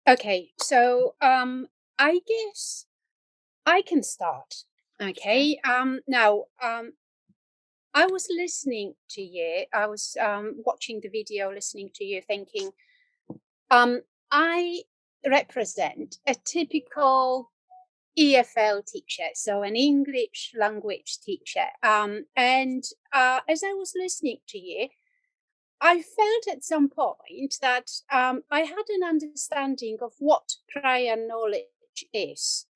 Okay, so I guess I can start. Okay. I was listening to you. I was watching the video, listening to you, thinking, I represent a typical EFL teacher, so an English language teacher. And as I was listening to you, I felt at some point that I had an understanding of what prior knowledge is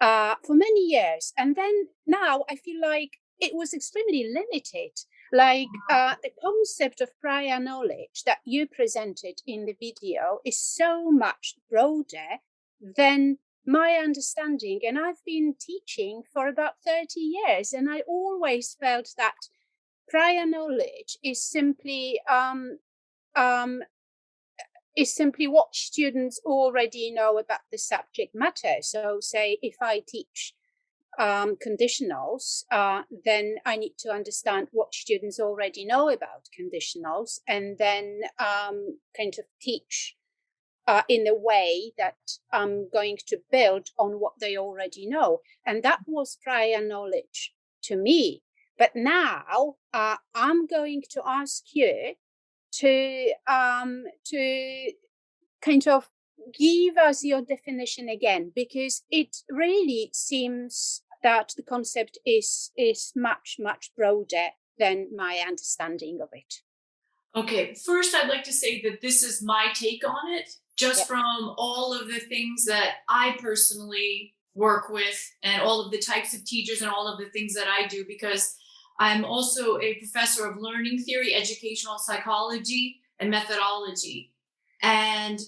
for many years. And then now I feel like it was extremely limited. Like the concept of prior knowledge that you presented in the video is so much broader than my understanding. And I've been teaching for about 30 years, and I always felt that prior knowledge um, is simply what students already know about the subject matter. So, say if I teach conditionals, then I need to understand what students already know about conditionals, and then kind of teach in a way that I'm going to build on what they already know. And that was prior knowledge to me. But now I'm going to ask you to kind of give us your definition again, because it really seems that the concept is much broader than my understanding of it. Okay, first, I'd like to say that this is my take on it, Yeah. just from all of the things that I personally work with and all of the types of teachers and all of the things that I do, because I'm also a professor of learning theory, educational psychology, and methodology. And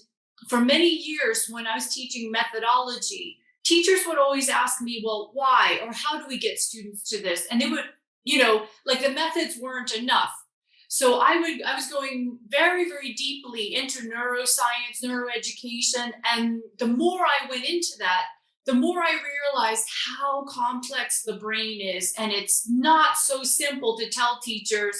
for many years, when I was teaching methodology, teachers would always ask me, well, why or how do we get students to this? And they would, like the methods weren't enough. So I was going very, very deeply into neuroscience, neuroeducation. And the more I went into that, the more I realized how complex the brain is. And it's not so simple to tell teachers,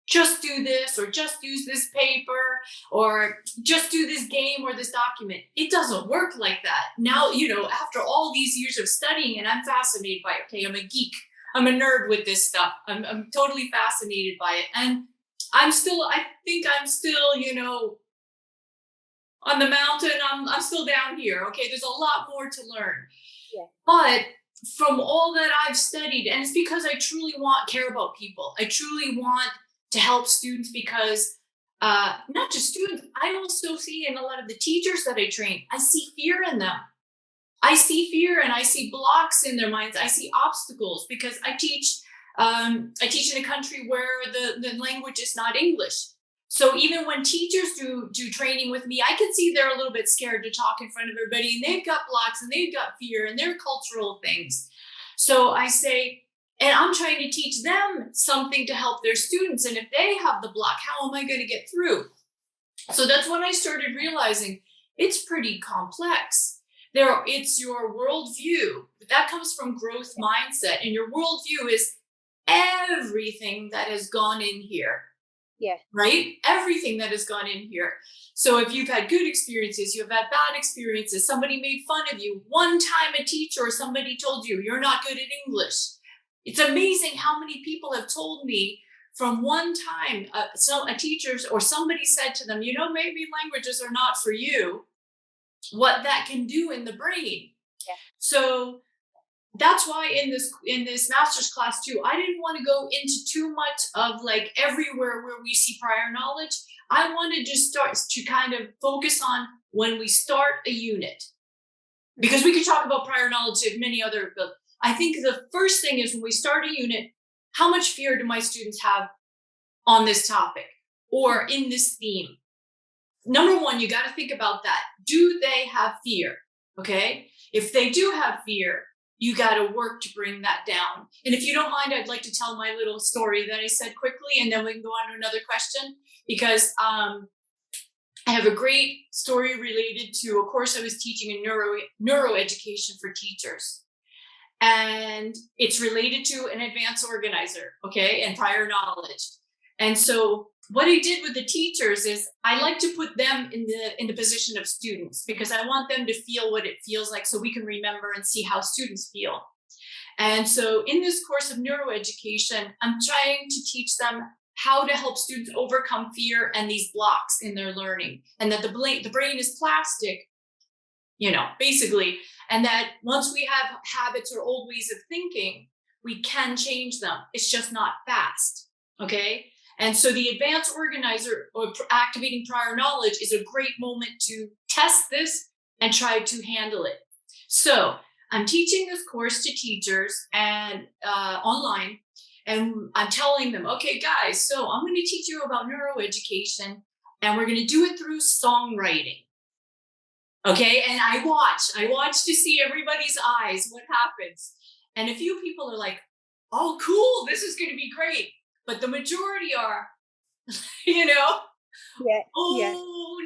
just do this, or just use this paper, or just do this game or this document. It doesn't work like that. Now, after all these years of studying, and I'm fascinated by it. Okay, I'm a geek. I'm a nerd with this stuff. I'm totally fascinated by it. And I think I'm still, on the mountain. I'm still down here. Okay. There's a lot more to learn. Yeah. But from all that I've studied, and it's because I truly care about people. I truly want to help students, because not just students, I also see in a lot of the teachers that I train, I see fear in them. I see fear and I see blocks in their minds. I see obstacles because I teach in a country where the language is not English. So even when teachers do training with me, I can see they're a little bit scared to talk in front of everybody, and they've got blocks and they've got fear and their cultural things. So I say, and I'm trying to teach them something to help their students. And if they have the block, how am I going to get through? So that's when I started realizing it's pretty complex. It's your worldview. That comes from growth mindset, and your worldview is everything that has gone in here. Yeah. Right? Everything that has gone in here. So if you've had good experiences, you've had bad experiences, somebody made fun of you, one time a teacher or somebody told you you're not good at English. It's amazing how many people have told me from one time, a teacher or somebody said to them, maybe languages are not for you, what that can do in the brain. Yeah. So that's why in this master's class too, I didn't want to go into too much of like everywhere where we see prior knowledge. I wanted to start to kind of focus on when we start a unit, because we could talk about prior knowledge of many other, but I think the first thing is when we start a unit, how much fear do my students have on this topic or in this theme? Number one, you got to think about that. Do they have fear? Okay. If they do have fear, you got to work to bring that down. And if you don't mind, I'd like to tell my little story that I said quickly, and then we can go on to another question, because I have a great story related to a course I was teaching in neuroeducation for teachers. And it's related to an advanced organizer, okay, and prior knowledge. And so what I did with the teachers is I like to put them in the position of students, because I want them to feel what it feels like so we can remember and see how students feel. And so in this course of neuroeducation, I'm trying to teach them how to help students overcome fear and these blocks in their learning, and that the brain is plastic, basically, and that once we have habits or old ways of thinking, we can change them. It's just not fast. Okay. And so the advanced organizer, or activating prior knowledge, is a great moment to test this and try to handle it. So I'm teaching this course to teachers and online, and I'm telling them, okay, guys, so I'm going to teach you about neuroeducation, and we're going to do it through songwriting. Okay, and I watch to see everybody's eyes, what happens. And a few people are like, oh, cool, this is going to be great. But the majority are, oh,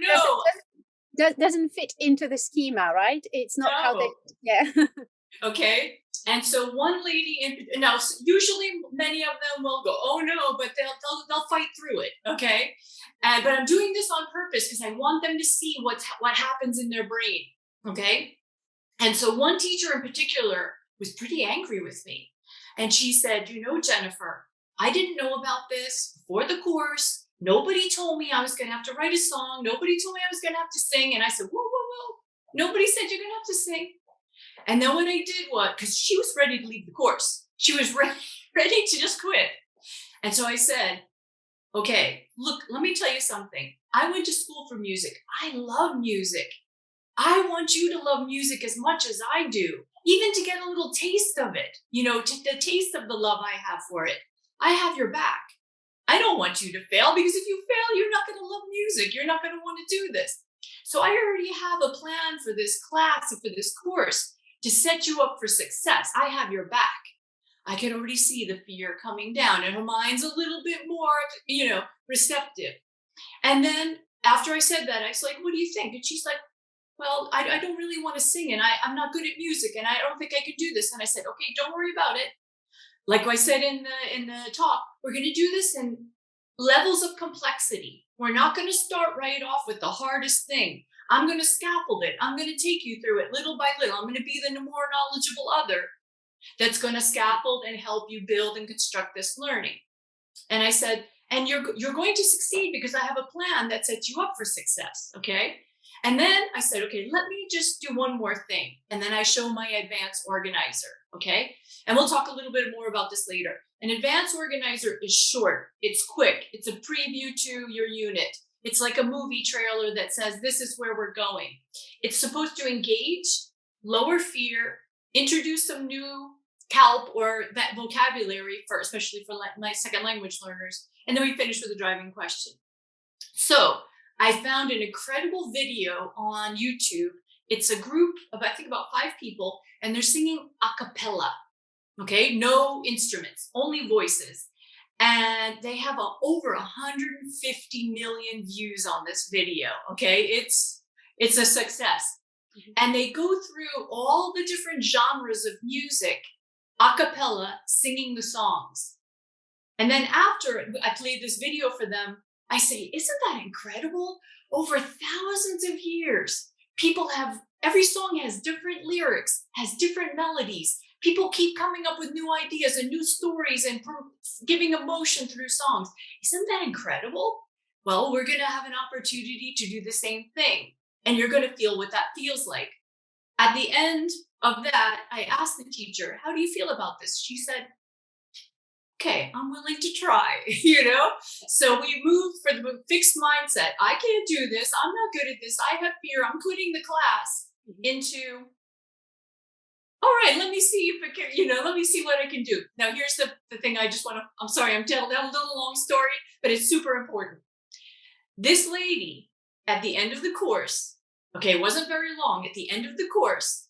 no. Doesn't fit into the schema, right? It's not how they, Okay. And so one lady, now usually many of them will go, oh no, but they'll fight through it. Okay. But I'm doing this on purpose because I want them to see what happens in their brain. Okay. And so one teacher in particular was pretty angry with me. And she said, Jennifer, I didn't know about this before the course. Nobody told me I was going to have to write a song. Nobody told me I was going to have to sing. And I said, whoa. Nobody said you're going to have to sing. And then what I did was, because she was ready to leave the course, she was ready to just quit. And so I said, okay, look, let me tell you something. I went to school for music. I love music. I want you to love music as much as I do, even to get a little taste of it, the taste of the love I have for it. I have your back. I don't want you to fail, because if you fail, you're not going to love music. You're not going to want to do this. So I already have a plan for this class and for this course to set you up for success. I have your back. I can already see the fear coming down, and her mind's a little bit more, receptive. And then after I said that, I was like, what do you think? And she's like, well, I don't really want to sing, and I'm not good at music, and I don't think I can do this. And I said, okay, don't worry about it. Like I said in the talk, we're going to do this in levels of complexity. We're not going to start right off with the hardest thing. I'm going to scaffold it. I'm going to take you through it little by little. I'm going to be the more knowledgeable other that's going to scaffold and help you build and construct this learning. And I said, and you're going to succeed because I have a plan that sets you up for success. Okay. And then I said, okay, let me just do one more thing. And then I show my advanced organizer. Okay. And we'll talk a little bit more about this later. An advanced organizer is short. It's quick. It's a preview to your unit. It's like a movie trailer that says, this is where we're going. It's supposed to engage, lower fear, introduce some new CALP or that vocabulary especially for my second language learners. And then we finish with a driving question. So I found an incredible video on YouTube. It's a group of, I think, about 5 people, and they're singing a cappella. Okay, no instruments, only voices. And they have over 150 million views on this video. Okay, it's a success. Mm-hmm. And they go through all the different genres of music, a cappella, singing the songs. And then after I played this video for them, I say, isn't that incredible? Over thousands of years, every song has different lyrics, has different melodies. People keep coming up with new ideas and new stories and giving emotion through songs. Isn't that incredible? Well, we're going to have an opportunity to do the same thing. And you're going to feel what that feels like. At the end of that, I asked the teacher, how do you feel about this? She said, okay, I'm willing to try, So we moved for the fixed mindset. I can't do this. I'm not good at this. I have fear. I'm quitting the class into, all right, let me see if I can, let me see what I can do. Now, here's the thing I'm sorry, I'm telling a little long story, but it's super important. This lady, at the end of the course, okay, it wasn't very long, at the end of the course,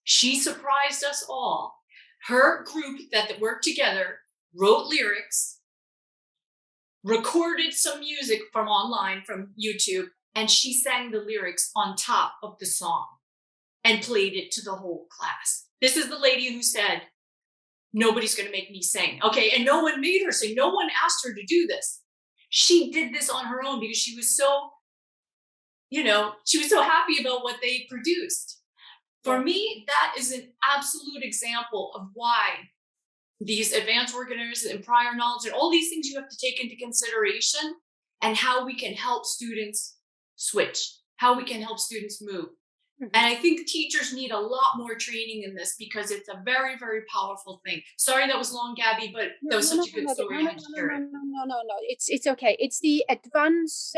she surprised us all. Her group that worked together wrote lyrics, recorded some music from online, from YouTube, and she sang the lyrics on top of the song and played it to the whole class. This is the lady who said, nobody's going to make me sing. Okay, and no one made her sing. No one asked her to do this. she did this on her own because she was so, she was so happy about what they produced. For me, that is an absolute example of why these advanced organizers and prior knowledge and all these things you have to take into consideration, and how we can help students switch, how we can help students move. And I think teachers need a lot more training in this because it's a very, very powerful thing. Sorry that was long, Gabby, but that was such a good story. No. It's okay. It's the advanced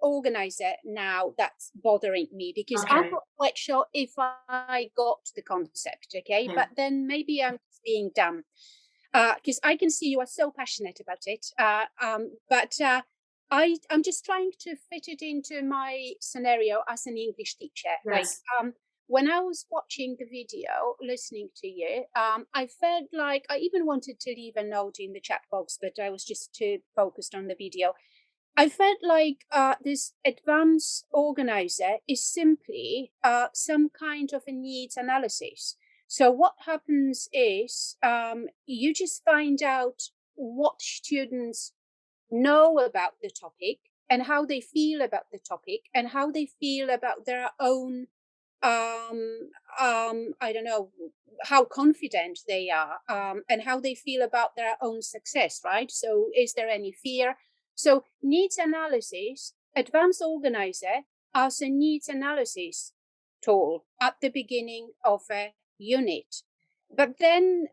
organizer now that's bothering me, because I'm not quite sure if I got the concept. Okay, but then maybe I'm being dumb, because I can see you are so passionate about it. But I'm just trying to fit it into my scenario as an English teacher. Yes. Like, when I was watching the video, listening to you, I felt like I even wanted to leave a note in the chat box, but I was just too focused on the video. I felt like this advanced organizer is simply some kind of a needs analysis. So what happens is you just find out what students know about the topic and how they feel about the topic and how they feel about their own I don't know, how confident they are, and how they feel about their own success, right? So is there any fear? So needs analysis, advanced organizer as a needs analysis tool at the beginning of a unit. But then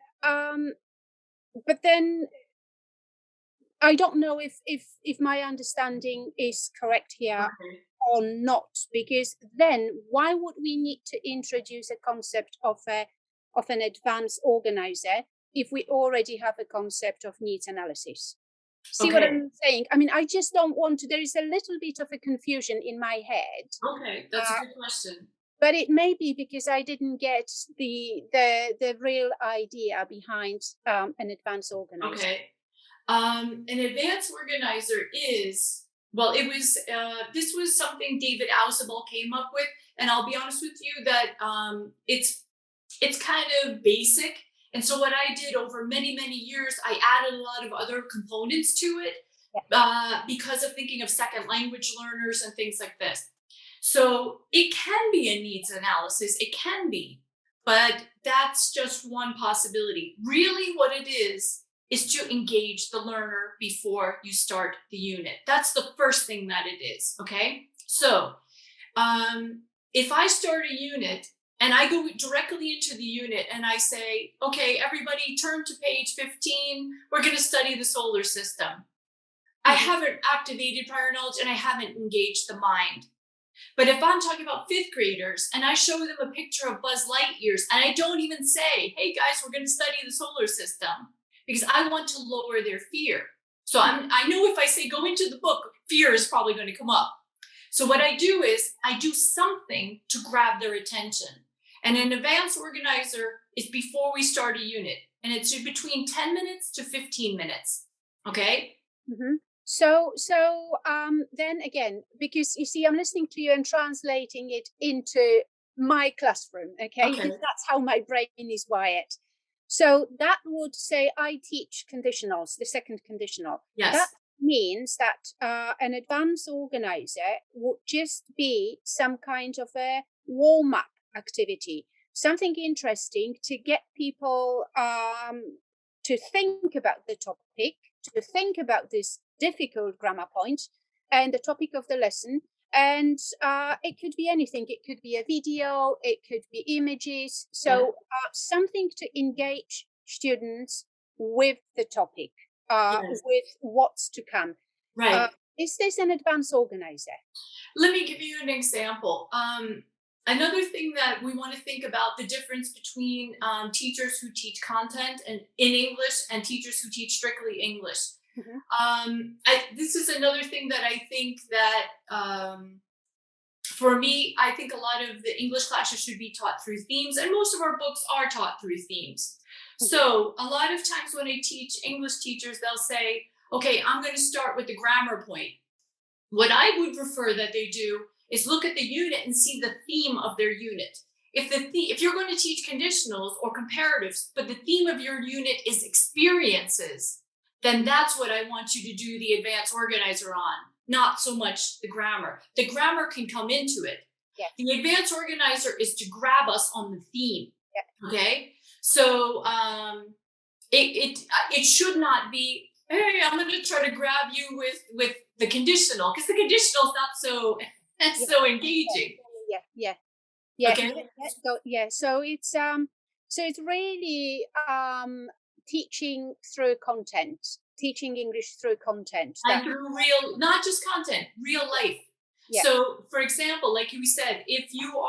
I don't know if my understanding is correct here or not, because then why would we need to introduce a concept of an advanced organizer if we already have a concept of needs analysis? See what I'm saying? I mean, I just don't want to. There is a little bit of a confusion in my head. Okay, that's a good question. But it may be because I didn't get the real idea behind an advanced organizer. Okay. An advanced organizer is, well, it was, this was something David Ausubel came up with. And I'll be honest with you that it's kind of basic. And so what I did over many, many years, I added a lot of other components to it because of thinking of second language learners and things like this. So it can be a needs analysis. It can be, but that's just one possibility. Really what it is to engage the learner before you start the unit. That's the first thing that it is, okay? So if I start a unit and I go directly into the unit and I say, okay, everybody turn to page 15, we're gonna study the solar system. I haven't activated prior knowledge and I haven't engaged the mind. But if I'm talking about fifth graders and I show them a picture of Buzz Lightyear and I don't even say, hey guys, we're gonna study the solar system, because I want to lower their fear. So I know if I say go into the book, fear is probably going to come up. So what I do is I do something to grab their attention. And an advanced organizer is before we start a unit, and it's between 10 minutes to 15 minutes. Okay. Mm-hmm. So then again, because you see, I'm listening to you and translating it into my classroom. Okay. That's how my brain is wired. So that would say I teach conditionals, the second conditional. Yes. That means that an advanced organizer would just be some kind of a warm-up activity, something interesting to get people to think about the topic, to think about this difficult grammar point and the topic of the lesson. And it could be anything. It could be a video, it could be images. So something to engage students with the topic, with what's to come. Right. Is this an advanced organizer? Let me give you an example. Another thing that we want to think about, the difference between teachers who teach content and in English and teachers who teach strictly English. This is another thing that I think that for me, I think a lot of the English classes should be taught through themes, and most of our books are taught through themes. So a lot of times when I teach English teachers, they'll say, okay, I'm going to start with the grammar point. What I would prefer that they do is look at the unit and see the theme of their unit. If you're going to teach conditionals or comparatives, but the theme of your unit is experiences, then that's what I want you to do the advanced organizer on, not so much the grammar. The grammar can come into it. Yeah. The advanced organizer is to grab us on the theme. Yeah. Okay. So it should not be, hey, I'm going to try to grab you with the conditional, because the conditional is not so so engaging. Okay. So it's really teaching through content, teaching English through content. And through real, not just content, real life. Yeah. So, for example, like you said, if you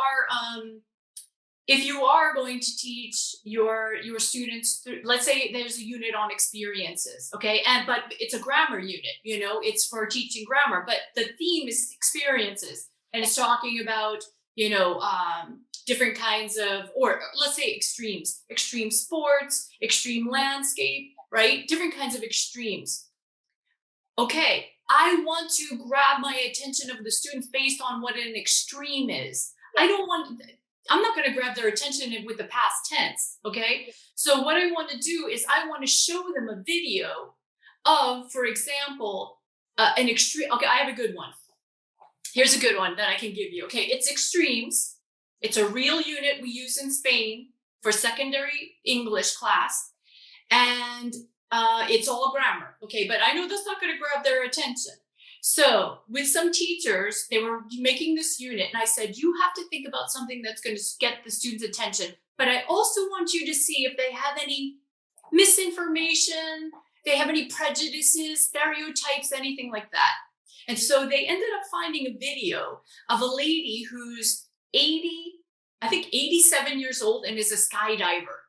are going to teach your students through, let's say there's a unit on experiences, okay, but it's a grammar unit, it's for teaching grammar, but the theme is experiences, and it's talking about different kinds of, or let's say extreme sports, extreme landscape, right? Different kinds of extremes. Okay, I want to grab my attention of the students based on what an extreme is. I'm not going to grab their attention with the past tense, okay? So what I want to do is I want to show them a video of, for example, an extreme. Okay, I have a good one. Here's a good one that I can give you. Okay, it's extremes. It's a real unit we use in Spain for secondary English class. And it's all grammar, okay? But I know that's not going to grab their attention. So with some teachers, they were making this unit, and I said, you have to think about something that's going to get the students' attention. But I also want you to see if they have any misinformation, they have any prejudices, stereotypes, anything like that. And so they ended up finding a video of a lady who's 87 years old and is a skydiver.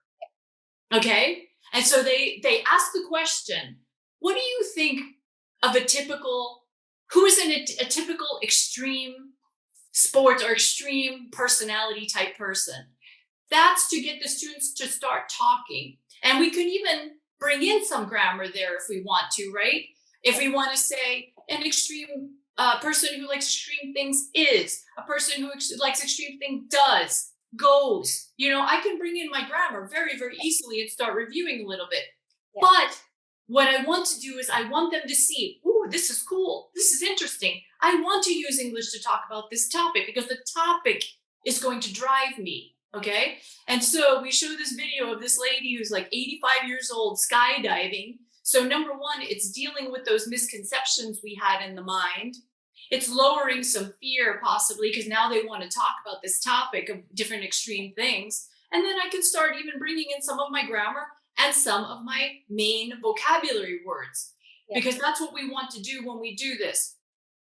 Okay? And so they asked the question, what do you think of who is a typical extreme sports or extreme personality type person? That's to get the students to start talking. And we can even bring in some grammar there if we want to, right? If we want to say an extreme person who likes extreme things is, a person who likes extreme things does, goes. I can bring in my grammar very, very easily and start reviewing a little bit. Yeah. But what I want to do is I want them to see, ooh, this is cool. This is interesting. I want to use English to talk about this topic because the topic is going to drive me. Okay. And so we show this video of this lady who's like 85 years old skydiving. So number one, it's dealing with those misconceptions we had in the mind. It's lowering some fear possibly because now they want to talk about this topic of different extreme things. And then I can start even bringing in some of my grammar and some of my main vocabulary words, because that's what we want to do when we do this.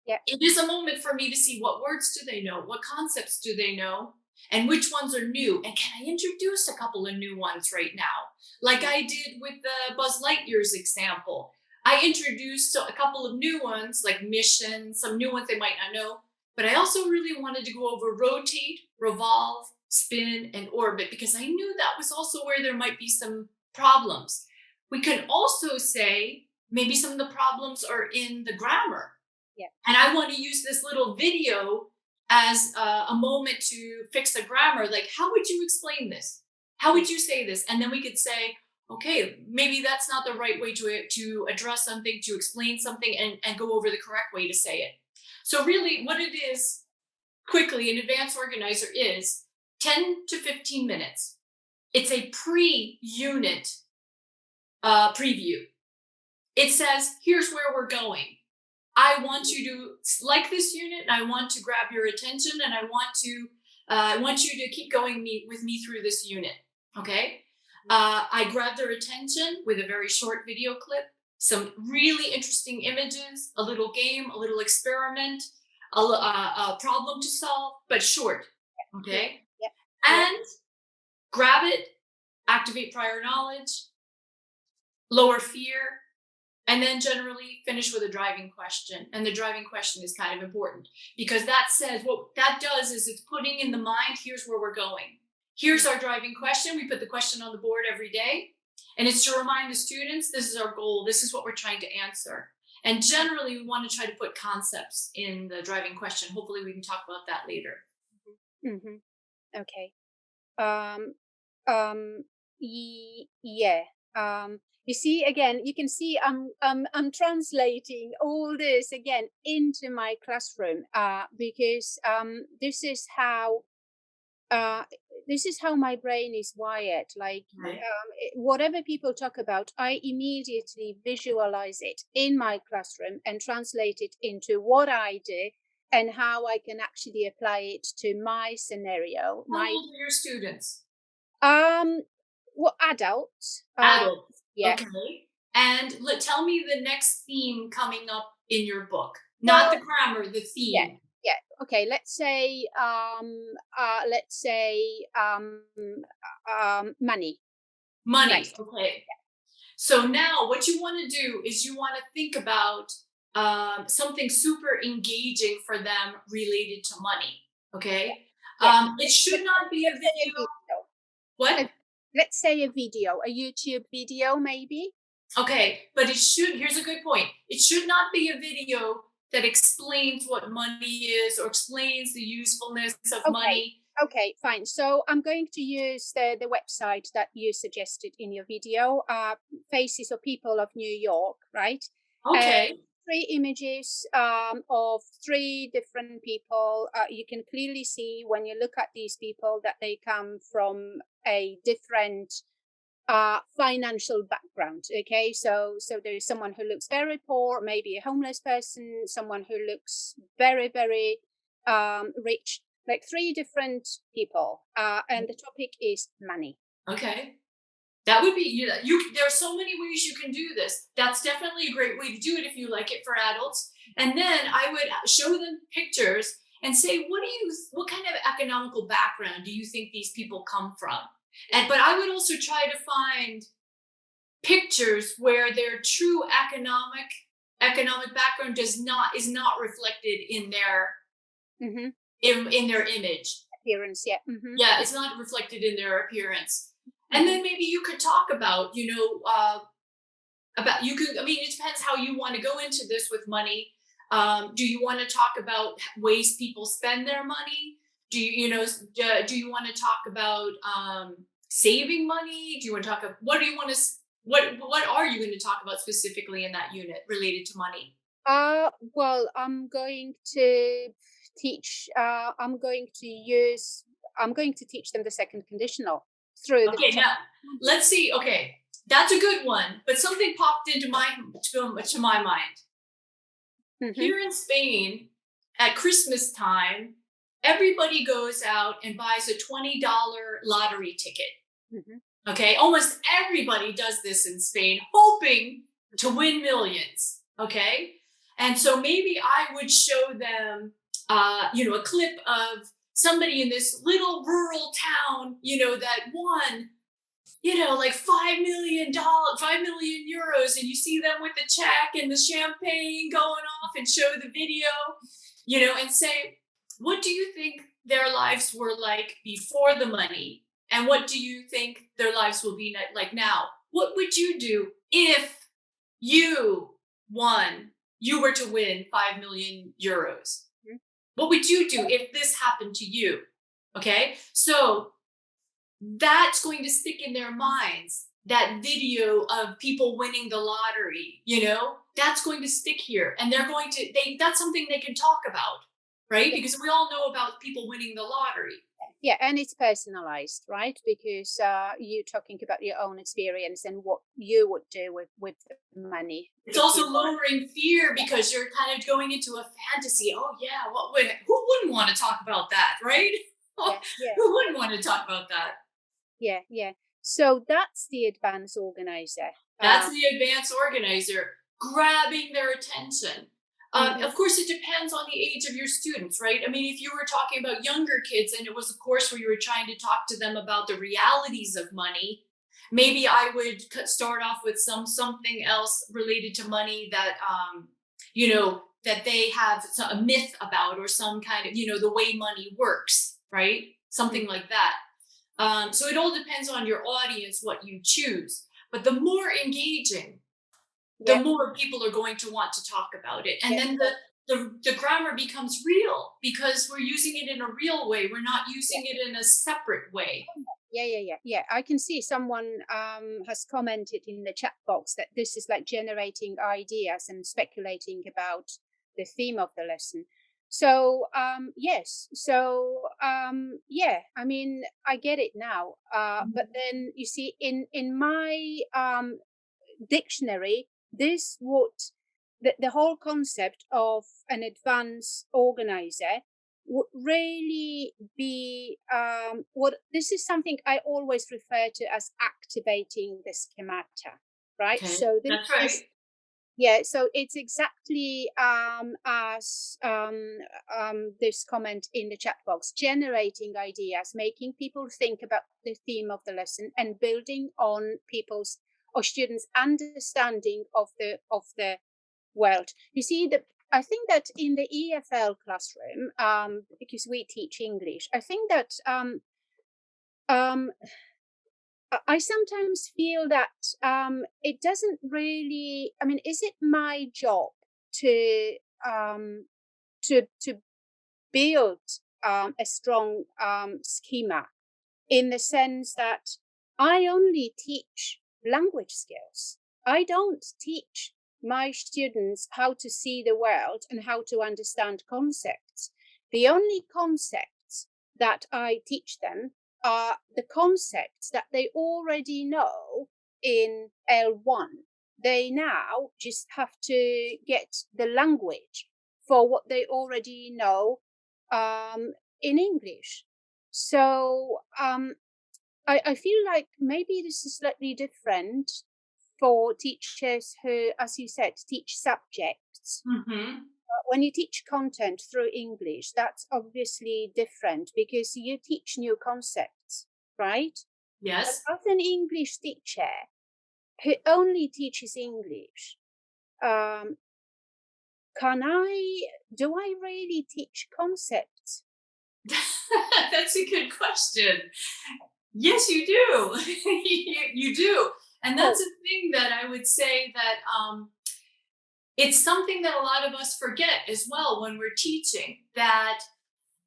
Yeah. It is a moment for me to see what words do they know, what concepts do they know, and which ones are new. And can I introduce a couple of new ones right now? Like I did with the Buzz Lightyear's example. I introduced a couple of new ones, like mission, some new ones they might not know. But I also really wanted to go over rotate, revolve, spin, and orbit, because I knew that was also where there might be some problems. We can also say maybe some of the problems are in the grammar. Yeah. And I want to use this little video as a moment to fix the grammar. Like, how would you explain this? How would you say this? And then we could say, okay, maybe that's not the right way to address something, to explain something, and go over the correct way to say it. So really what it is, quickly, an advanced organizer is 10 to 15 minutes. It's a pre-unit preview. It says, here's where we're going. I want you to like this unit, and I want to grab your attention, and I want you to keep going with me through this unit. Okay. I grab their attention with a very short video clip, some really interesting images, a little game, a little experiment, a problem to solve, but short. Okay. Yeah. And grab it, activate prior knowledge, lower fear, and then generally finish with a driving question. And the driving question is kind of important because that says, what that does is it's putting in the mind, here's where we're going. Here's our driving question. We put the question on the board every day. And it's to remind the students, this is our goal. This is what we're trying to answer. And generally, we want to try to put concepts in the driving question. Hopefully, we can talk about that later. Mm-hmm. Okay. Yeah. You see, again, you can see I'm translating all this again into my classroom because uh, this is how my brain is wired. Like Right. whatever people talk about, I immediately visualize it in my classroom and translate it into what I do and how I can actually apply it to my scenario. How old are your students? Um, well, adults. Adults. Yeah. Okay. And tell me the next theme coming up in your book. Not So the grammar, the yeah, theme. yeah. Okay. Let's say money. Money. Next. Okay. So now what you want to do is you want to think about something super engaging for them related to money. Okay. Yeah. It should not be a Let's say a video. video. What? A, let's say a video, a YouTube video, maybe. Okay, but here's a good point. It should not be a video that explains what money is or explains the usefulness of Okay. money. Okay, fine. So I'm going to use the website that you suggested in your video, Faces of People of New York, right? Okay. Three images of three different people. You can clearly see when you look at these people that they come from a different financial background. Okay, so there is someone who looks very poor, maybe a homeless person, someone who looks very rich, like three different people, and the topic is money. Okay. That would be you. There are so many ways you can do this. That's definitely a great way to do it if you like it for adults. And then I would show them pictures and say, what kind of economical background do you think these people come from? But I would also try to find pictures where their true economic background is not reflected in their Mm-hmm. in their image. Appearance, yeah. Mm-hmm. Yeah, it's not reflected in their appearance. And Mm-hmm. then maybe you could talk about, about you could. I mean, it depends how you want to go into this with money. Do you want to talk about ways people spend their money? Do you want to talk about saving money? Do you want to talk about what do you want to what are you going to talk about specifically in that unit related to money? Well, I'm going to teach. I'm going to teach them the second conditional through the. Okay, now let's see. Okay, that's a good one, but something popped into my mind. Mm-hmm. Here in Spain, at Christmas time, everybody goes out and buys a $20 lottery ticket. Mm-hmm. Okay, almost everybody does this in Spain, hoping to win millions. Okay, and so maybe I would show them, a clip of somebody in this little rural town, that won, like $5 million, 5 million euros, and you see them with the check and the champagne going off, and show the video, and say, what do you think their lives were like before the money? And what do you think their lives will be like now? What would you do if you were to win 5 million euros? Mm-hmm. What would you do if this happened to you? Okay. So that's going to stick in their minds. That video of people winning the lottery, that's going to stick here. And that's something they can talk about, right? Because we all know about people winning the lottery. Yeah, and it's personalized, right? Because you're talking about your own experience and what you would do with the money. It's also lowering fear because you're kind of going into a fantasy. Oh yeah, who wouldn't want to talk about that, right? Yeah. Who wouldn't want to talk about that? Yeah. So that's the advanced organizer. That's the advanced organizer, grabbing their attention. Mm-hmm. Of course, it depends on the age of your students, right? I mean, if you were talking about younger kids and it was a course where you were trying to talk to them about the realities of money, maybe I would start off with something else related to money that, that they have a myth about, or some kind of, the way money works, right? Something Mm-hmm. like that. So it all depends on your audience, what you choose. But the more engaging, the more people are going to want to talk about it. And then the grammar becomes real because we're using it in a real way. We're not using it in a separate way. Yeah. I can see someone has commented in the chat box that this is like generating ideas and speculating about the theme of the lesson. So yes, so yeah, I mean, I get it now. But then you see, in my dictionary, this would the whole concept of an advanced organizer would really be what this is something I always refer to as activating the schemata, right? Okay, So that's right. yeah, so it's exactly as this comment in the chat box, generating ideas, making people think about the theme of the lesson, and building on people's or students' understanding of the world. You see, I think that in the EFL classroom, because we teach English, I think that um, I sometimes feel that it doesn't really. I mean, is it my job to to build a strong schema in the sense that I only teach language skills. I don't teach my students how to see the world and how to understand concepts. The only concepts that I teach them are the concepts that they already know in L1. They now just have to get the language for what they already know in English. So I feel like maybe this is slightly different for teachers who, as you said, teach subjects. When you teach content through English, that's obviously different because you teach new concepts, right? Yes. But as an English teacher who only teaches English, do I really teach concepts? That's a good question. Yes, you do. You do. And that's a thing that I would say that it's something that a lot of us forget as well when we're teaching, that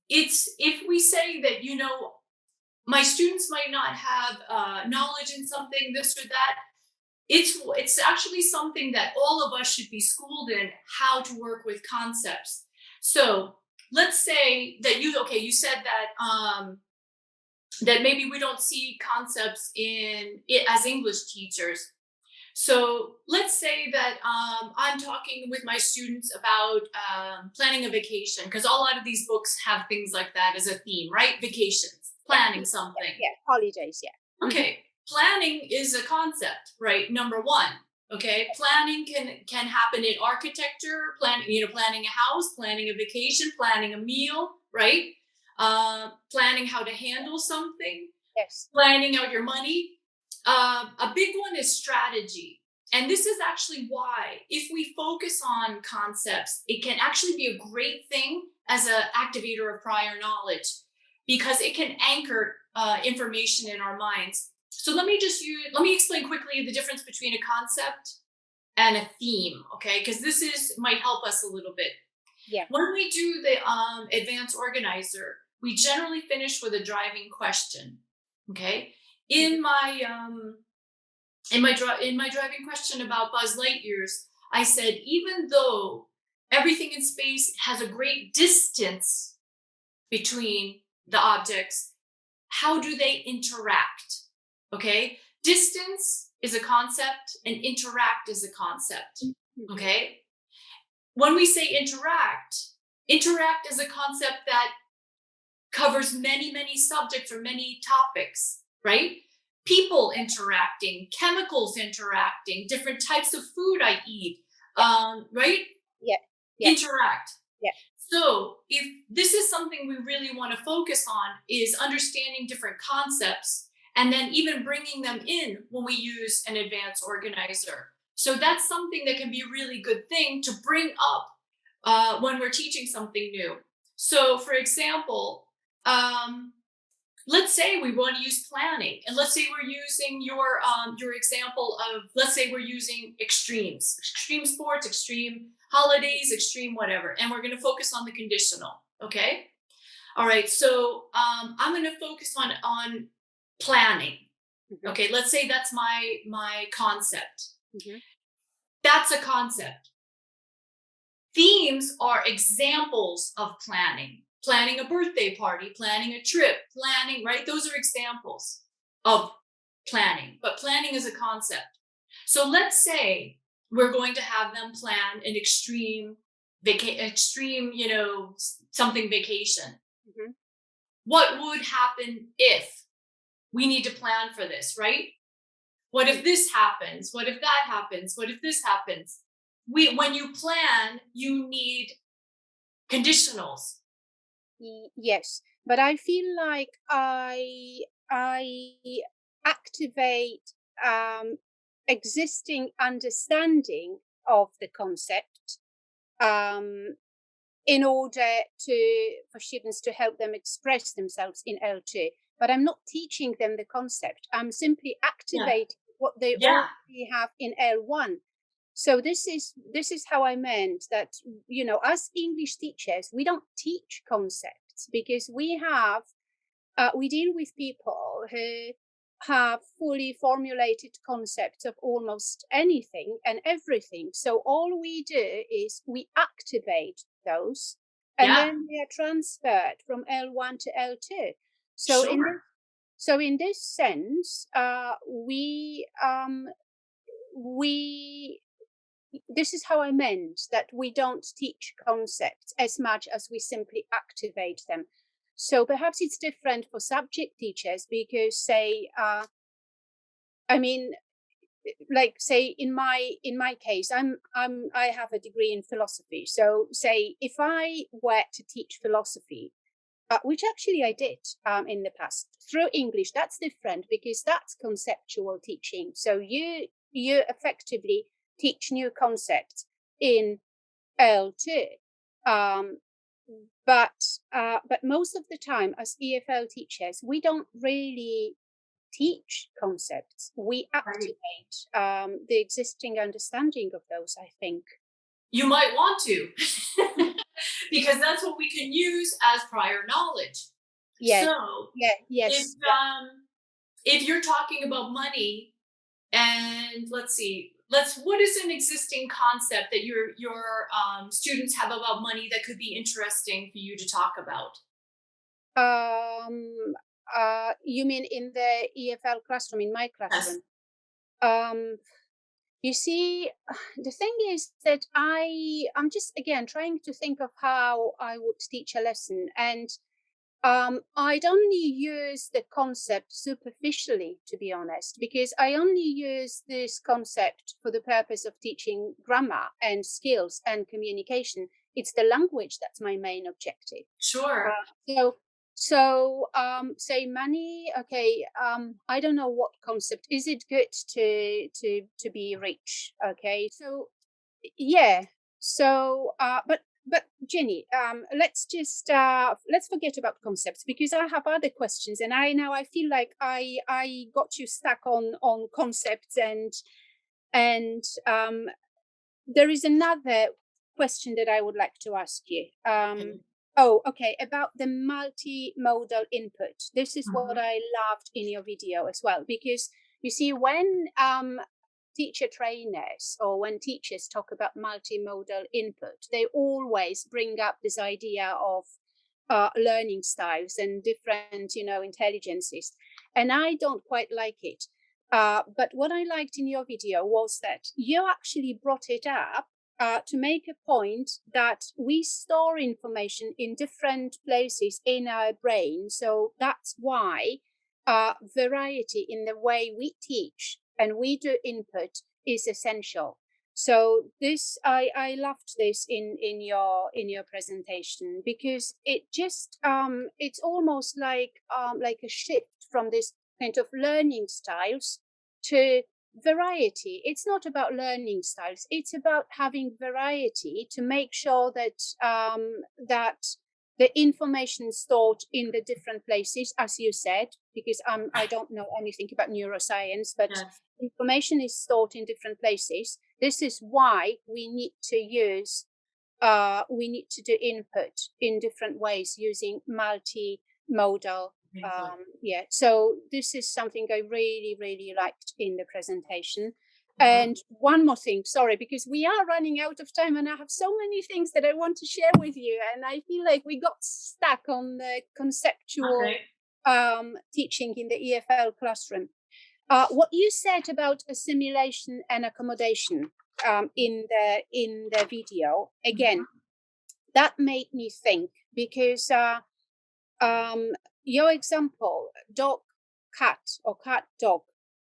it's if we say that, my students might not have knowledge in something, this or that, it's actually something that all of us should be schooled in how to work with concepts. So let's say that you said that that maybe we don't see concepts in it as English teachers. So let's say that I'm talking with my students about planning a vacation, because a lot of these books have things like that as a theme, right? Vacations, planning something. Yeah, holidays, yeah. Okay, planning is a concept, right? Number one. Okay, planning can happen in architecture, planning a house, planning a vacation, planning a meal, right? Planning how to handle something, Yes. planning out your money. A big one is strategy. And this is actually why, if we focus on concepts, it can actually be a great thing as an activator of prior knowledge, because it can anchor information in our minds. So let me explain quickly the difference between a concept and a theme, okay? Because might help us a little bit. Yeah. When we do the advanced organizer, we generally finish with a driving question, okay? In my driving question about Buzz Lightyear's, I said, even though everything in space has a great distance between the objects, how do they interact? Okay, distance is a concept and interact is a concept. Okay, when we say interact is a concept that covers many, many subjects or many topics, right? People interacting, chemicals interacting, different types of food I eat, right? Yeah. Interact. Yeah. So if this is something we really want to focus on, is understanding different concepts and then even bringing them in when we use an advanced organizer. So that's something that can be a really good thing to bring up when we're teaching something new. So for example, let's say we want to use planning, and let's say we're using your example of, let's say we're using extreme sports, extreme holidays, extreme whatever, and we're going to focus on the conditional. Okay, all right. So I'm going to focus on planning. Mhm. Okay, let's say that's my concept. Mhm. That's a concept. Themes are examples of planning. Planning a birthday party, planning a trip, planning, right? Those are examples of planning, but planning is a concept. So let's say we're going to have them plan an extreme something vacation. Mhm. What would happen if we need to plan for this, right? What if this happens? What if that happens? What if this happens? When you plan, you need conditionals. Yes, but I feel like I activate existing understanding of the concept um, in order for students to help them express themselves in L2. But I'm not teaching them the concept. I'm simply Yeah. activating what they Yeah. already have in L1. So this is how I meant that, as English teachers, we don't teach concepts because we deal with people who have fully formulated concepts of almost anything and everything. So all we do is we activate those, and Yeah. then they are transferred from L1 to L2. So Sure. in this sense, we this is how I meant that we don't teach concepts as much as we simply activate them. So perhaps it's different for subject teachers because, say, I mean, like say in my case, I have a degree in philosophy. So say if I were to teach philosophy, which actually I did in the past through English, that's different because that's conceptual teaching. So you effectively teach new concepts in L2. Um, but most of the time, as EFL teachers, we don't really teach concepts. We Right. activate the existing understanding of those, I think. You might want to, because that's what we can use as prior knowledge. Yeah, So yeah, if yes, if you're talking about money, and let's see, what is an existing concept that your students have about money that could be interesting for you to talk about? you mean in the EFL classroom, in my Yes. classroom? Um, you see, the thing is that I'm just again trying to think of how I would teach a lesson, and I'd only use the concept superficially, to be honest, because I only use this concept for the purpose of teaching grammar and skills and communication. It's the language that's my main objective. Sure. So say money. Okay, I don't know what concept. Is it good to be rich? Okay, so yeah. But Jenny, let's forget about concepts because I have other questions, and I feel like I got you stuck on concepts, and there is another question that I would like to ask you. Okay. Oh, okay, about the multimodal input. This is what Mhm. I loved in your video as well, because you see, when teacher trainers or when teachers talk about multimodal input, they always bring up this idea of learning styles and different, intelligences. And I don't quite like it. But what I liked in your video was that you actually brought it up to make a point that we store information in different places in our brain. So that's why variety in the way we teach and we do input is essential. So this, I loved this in your presentation because it just it's almost like a shift from this kind of learning styles to variety. It's not about learning styles, it's about having variety to make sure that the information stored in the different places, as you said, because I don't know anything about neuroscience, but Yes. information is stored in different places. This is why we need to do input in different ways using multimodal Yeah, so this is something I really, really liked in the presentation. And one more thing, sorry, because we are running out of time and I have so many things that I want to share with you. And I feel like we got stuck on the conceptual teaching in the EFL classroom. What you said about assimilation and accommodation in the video, again, that made me think, because your example, dog, cat, or cat, dog,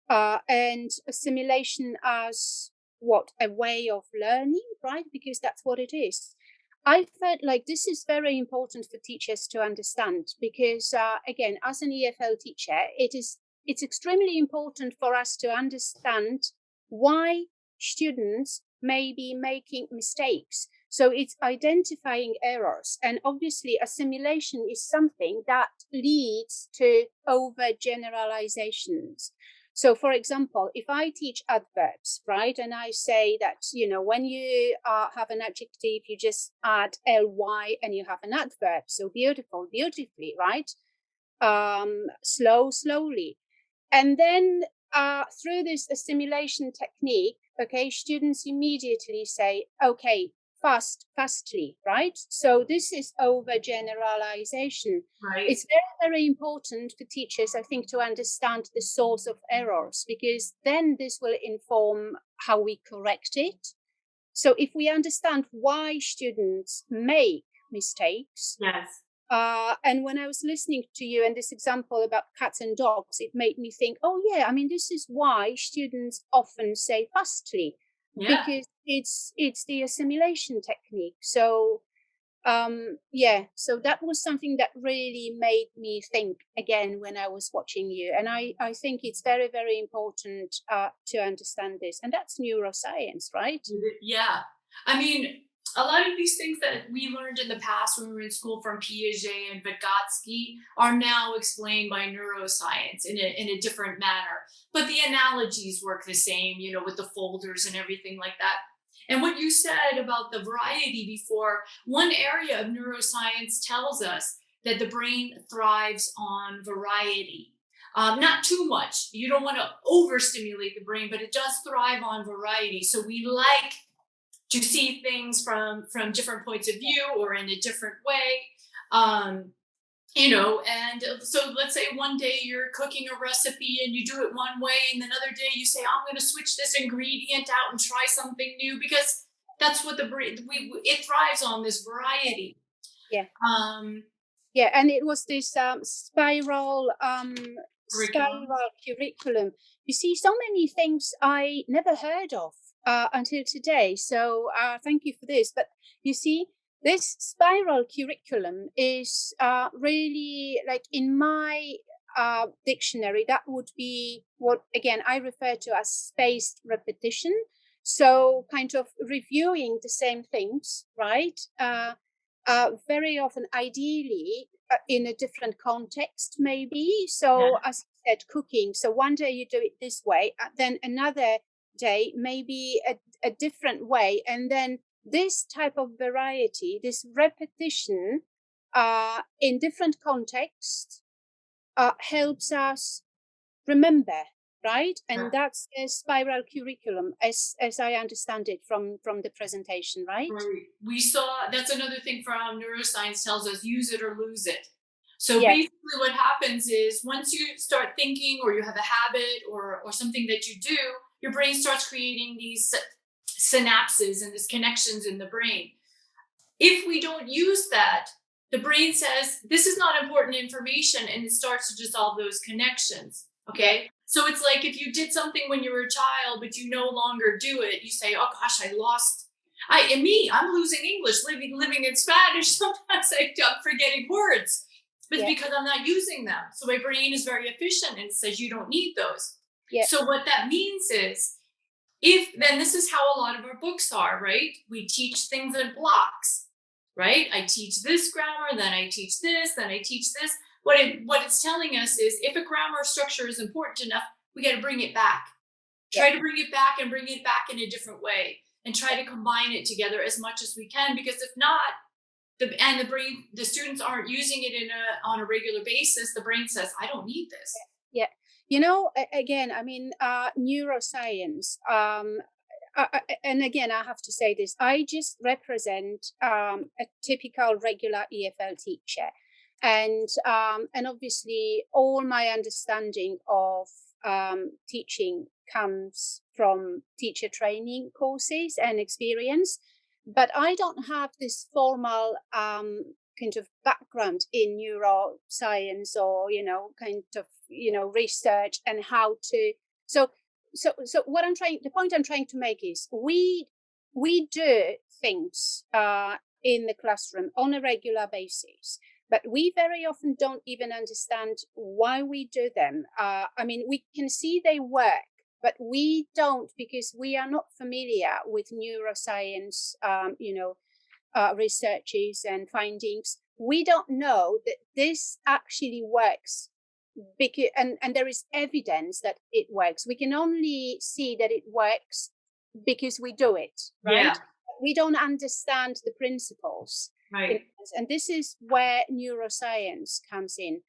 and assimilation as what, a way of learning, right? Because that's what it is. I felt like this is very important for teachers to understand, because again, as an EFL teacher, it's extremely important for us to understand why students may be making mistakes. So it's identifying errors. And obviously, assimilation is something that leads to overgeneralizations. So, for example, if I teach adverbs, right, and I say that, when you have an adjective, you just add ly and you have an adverb. So beautiful, beautifully, right? Slow, slowly. And then through this assimilation technique, okay, students immediately say, okay, fast, fastly, right? So this is overgeneralization. Right. It's very, very important for teachers, I think, to understand the source of errors, because then this will inform how we correct it. So if we understand why students make mistakes, Yes. and when I was listening to you and this example about cats and dogs, it made me think, oh yeah, I mean, this is why students often say fastly, because it's the assimilation technique. So so that was something that really made me think again when I was watching you. And I think it's very, very important to understand this. And that's neuroscience, right? Yeah. I mean, a lot of these things that we learned in the past when we were in school from Piaget and Vygotsky are now explained by neuroscience in a different manner. But the analogies work the same, with the folders and everything like that. And what you said about the variety before, one area of neuroscience tells us that the brain thrives on variety. Not too much. You don't want to overstimulate the brain, but it does thrive on variety. So we like to see things from different points of view or in a different way. And so let's say one day you're cooking a recipe and you do it one way, and another day you say, I'm going to switch this ingredient out and try something new, because that's what the brain, it thrives on, this variety. Yeah. Yeah, and it was this spiral curriculum. You see, so many things I never heard of until today. So thank you for this. But you see, this spiral curriculum is really, like, in my dictionary, that would be what, again, I refer to as spaced repetition. So kind of reviewing the same things, right? Very often, ideally, in a different context, maybe. So as you said, cooking. So one day you do it this way, then another day maybe a different way. And then this type of variety, this repetition in different contexts helps us remember, right? And that's a spiral curriculum, as I understand it from the presentation, right? We saw, that's another thing from neuroscience, tells us use it or lose it. So basically what happens is, once you start thinking, or you have a habit or something that you do, your brain starts creating these synapses and these connections in the brain. If we don't use that, the brain says, this is not important information, and it starts to dissolve those connections. Okay. So it's like, if you did something when you were a child, but you no longer do it, you say, oh gosh, I'm losing English, living in Spanish. Sometimes I'm forgetting words, but it's because I'm not using them. So my brain is very efficient and it says you don't need those. So what that means is, then this is how a lot of our books are, right? We teach things in blocks, right? I teach this grammar, then I teach this, then I teach this. What it's telling us is, if a grammar structure is important enough, we got to bring it back. Try to bring it back, and bring it back in a different way, and try to combine it together as much as we can, because if not, the students aren't using it on a regular basis, the brain says, I don't need this. Yeah. Again, I mean, neuroscience, and again, I have to say this, I just represent a typical regular EFL teacher. And obviously all my understanding of teaching comes from teacher training courses and experience, but I don't have this formal kind of background in neuroscience or kind of research and how to so what the point I'm trying to make is we do things in the classroom on a regular basis, but we very often don't even understand why we do them. I mean, we can see they work, but we don't, because we are not familiar with neuroscience researches and findings. We don't know that this actually works, because and there is evidence that it works. We can only see that it works because we do it, right? Yeah. We don't understand the principles, right? And this is where neuroscience comes in.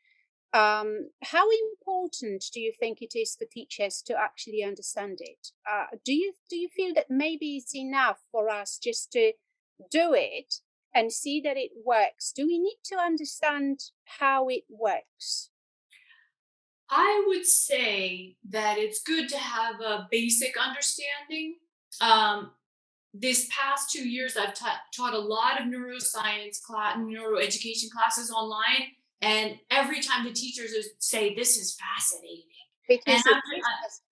How important do you think it is for teachers to actually understand it? Do you feel that maybe it's enough for us just to do it and see that it works? Do we need to understand how it works? I would say that it's good to have a basic understanding. This past 2 years, I've taught a lot of neuroscience neuroeducation classes online, and every time the teachers say, "This is fascinating," and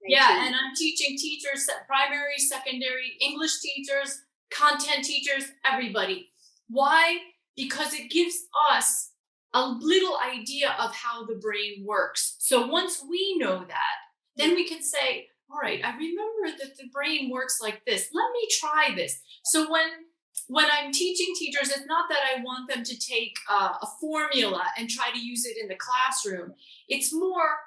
and I'm teaching teachers, primary, secondary, English teachers, content teachers, everybody. Why? Because it gives us a little idea of how the brain works. So once we know that, then we can say, all right, I remember that the brain works like this. Let me try this. So when I'm teaching teachers, it's not that I want them to take a formula and try to use it in the classroom. It's more,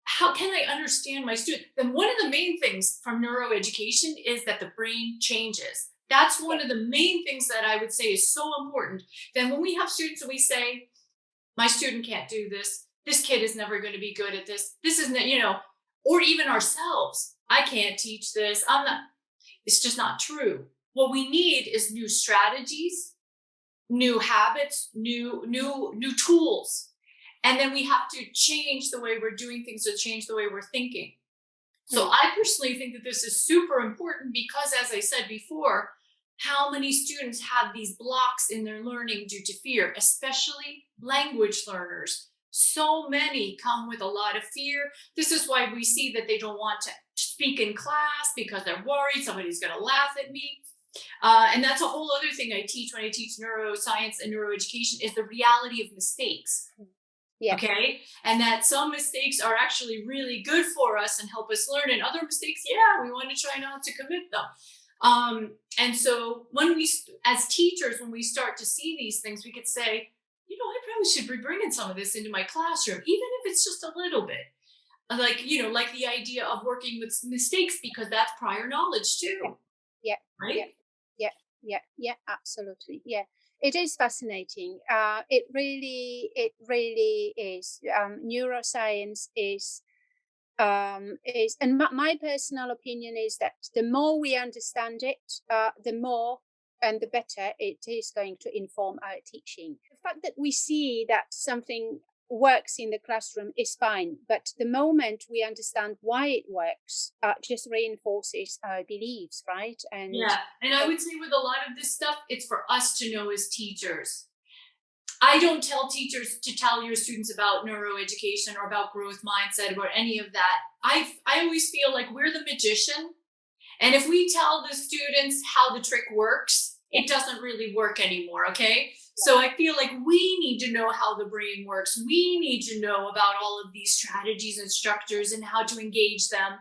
how can I understand my student? Then one of the main things from neuroeducation is that the brain changes. That's one of the main things that I would say is so important. Then when we have students and we say, my student can't do this, this kid is never going to be good at this, this isn't, or even ourselves, I can't teach this, I'm not, it's just not true. What we need is new strategies, new habits, new tools. And then we have to change the way we're doing things, or change the way we're thinking. So I personally think that this is super important because, as I said before, how many students have these blocks in their learning due to fear, especially language learners. So many come with a lot of fear. This is why we see that they don't want to speak in class because they're worried somebody's going to laugh at me. And that's a whole other thing I teach when I teach neuroscience and neuroeducation, is the reality of mistakes. Yeah. Okay. And that some mistakes are actually really good for us and help us learn, and other mistakes, we want to try not to commit them. And so when we, as teachers, when we start to see these things, we could say, I probably should be bringing some of this into my classroom, even if it's just a little bit. Like the idea of working with mistakes, because that's prior knowledge too. Yeah. Right. Yeah, absolutely. Yeah. It is fascinating. It really is. Neuroscience is, and my personal opinion is that the more we understand it, the more and the better it is going to inform our teaching. The fact that we see that something works in the classroom is fine, but the moment we understand why it works, just reinforces our beliefs, right? And I would say with a lot of this stuff, it's for us to know as teachers. I don't tell teachers to tell your students about neuroeducation or about growth mindset or any of that. I always feel like we're the magician, and if we tell the students how the trick works, it doesn't really work anymore. Okay. So I feel like we need to know how the brain works. We need to know about all of these strategies and structures and how to engage them.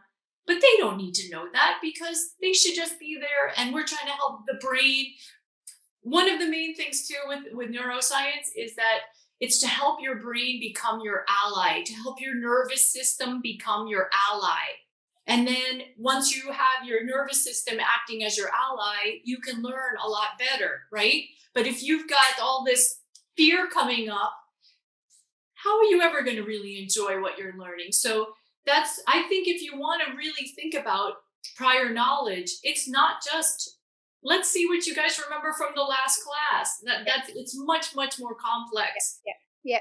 But they don't need to know that, because they should just be there, and we're trying to help the brain. One of the main things too with neuroscience is that it's to help your brain become your ally, to help your nervous system become your ally. And then once you have your nervous system acting as your ally, you can learn a lot better, right? But if you've got all this fear coming up, how are you ever going to really enjoy what you're learning? So that's, I think, if you want to really think about prior knowledge, it's not just let's see what you guys remember from the last class. That's it's much more complex. Yeah, yeah,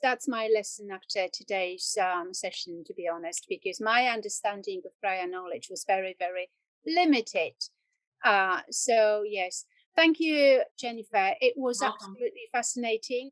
that's my lesson after today's session, to be honest, because my understanding of prior knowledge was very limited. So yes, thank you, Jennifer. It was Welcome. absolutely fascinating.